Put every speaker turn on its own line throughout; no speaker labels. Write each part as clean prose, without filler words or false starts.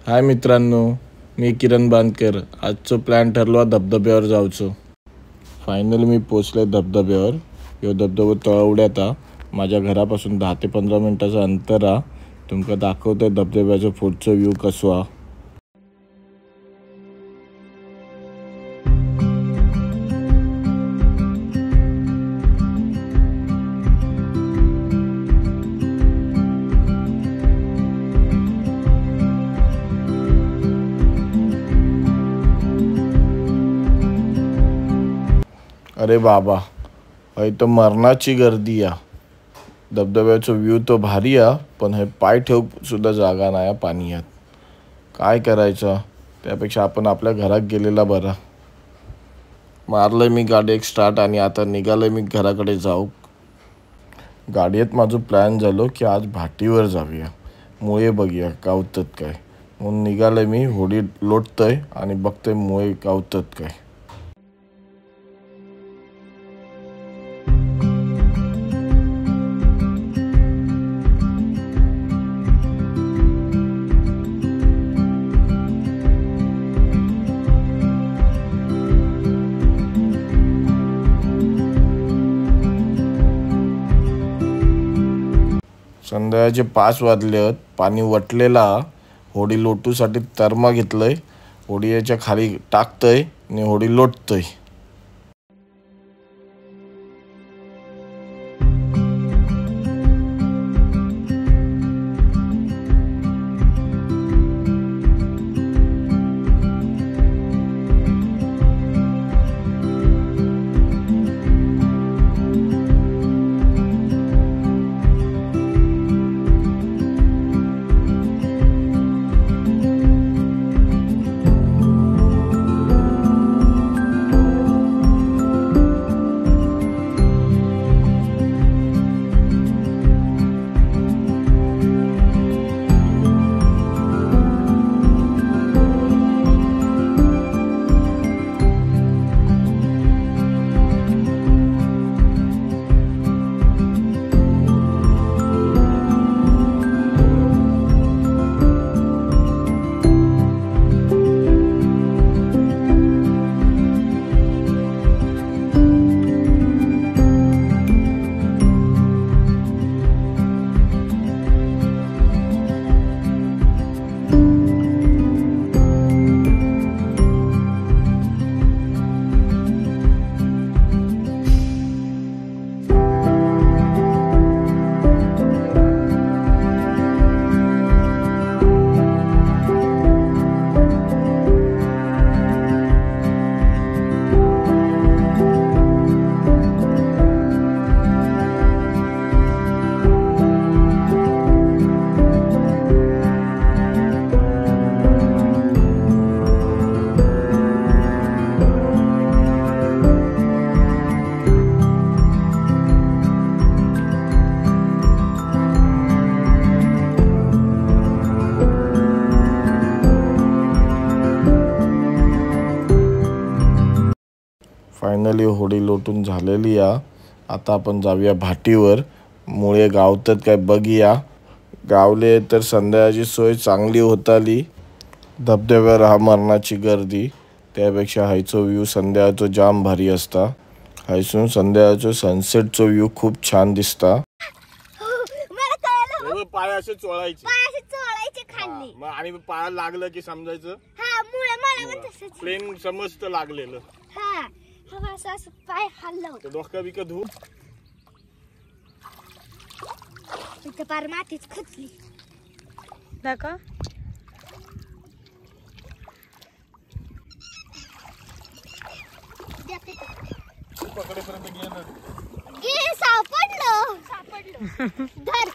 हाय मित्रांनो, मी किरण बांदकर। आजचो प्लॅन ठरलो धबधब्यावर जाऊचो। फायनली मी पोचले धबधब्यावर। यो धबधबो तळवड्यात माझ्या घरापासून 10 ते 15 मिनिटाचं अंतर आहे। तुमका दाखवतोय धबधब्याचा पुढचा व्ह्यू कसो आहे। अरे बाबा, हे तो मरणाची गर्दी आहे। धबधब्याचा व्ह्यू तो भारी आहे, पण हे पाय ठेवू सुद्धा जागा नाही पाण्यात। काय करायचं, त्यापेक्षा आपण आपल्या घरात गेलेला बरा। मारलंय मी गाडी एक स्टार्ट आणि आता निघालोय मी घराकडे जाऊ। गाडीत माझं प्लॅन झालो की आज भाटीवर जाऊया, मुळे बघूया गावतात काय। म्हणून निघालोय मी, होडी लोटतोय आणि बघतोय मुळे गावतात काय। संध्याकाळचे 5 वाजलेत, पाणी वटलेला। होडी लोटूसाठी तर्मा घेतलंय, होडी याच्या खाली टाकतोय आणि होडी लोटतोय। फायनली होडी लोटून झालेली आहे। आता आपण जाऊया भाटीवर, मुळे गावतात काय बघूया। गावले तर संध्याकाळची सोय चांगली होताली। धबधब्यावर हा मरणाची गर्दी, त्यापेक्षा हायचो व्ह्यू संध्याकाळचो जाम भारी असता। हायसून संध्याकाळचो सनसेटचो व्ह्यू खूप छान दिसता।
पाय असे चोळायचे
खाली
आणि पायाला लागलं की समजायचं प्लेन समजतं लागलेलं।
पाय हल्लो
डोक्या बिक धू
पार मातीच खचली
दाखव।
पकडेपर्यंत गेलं
सापडलं धर।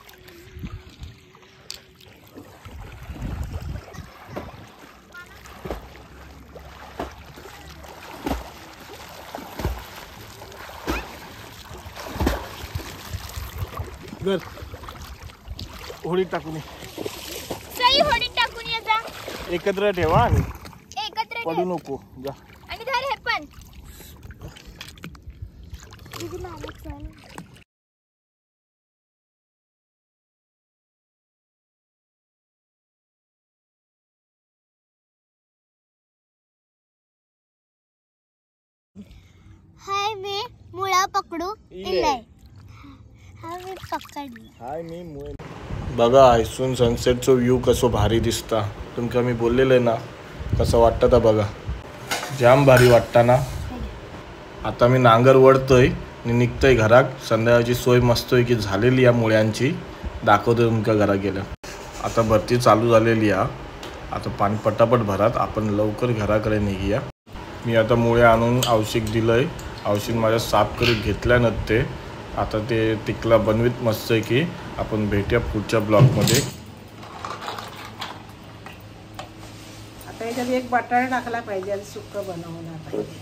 होडीत टाकून
होडीत टाकून ये जा।
एकत्र ठेवा आणि
एकत्र
पडू नको जा।
आणि धर हे पण हाय मी मुळा पकडू इले हा मी पकडली
हाय मी बघा आयसून सनसेटचो व्ह्यू कसो भारी दिसता. तुमका मी बोललेलं आहे ना, कसं वाटतं बघा, जाम भारी वाटतं ना. आता मी नांगर वडतोय आणि निघतोय घरात. संध्याकाळची सोय मस्तोय की झालेली या मुळ्यांची, दाखवतोय तुमका घरात गेलं. आता भरती चालू झालेली आहे. आता पाणी पटापट भरात, आपण लवकर घराकडे निघूया. मी आता मुळे आणून औषध दिलंय. औषध माझ्या साफ करून घेतल्यानंतर ते आता ते टिकला बनवीत मस्त आहे की. आपण भेटूया पुढच्या ब्लॉगमध्ये.
आता याच्यात एक बटाटा टाकला पाहिजे आणि सुक्क बनवला पाहिजे.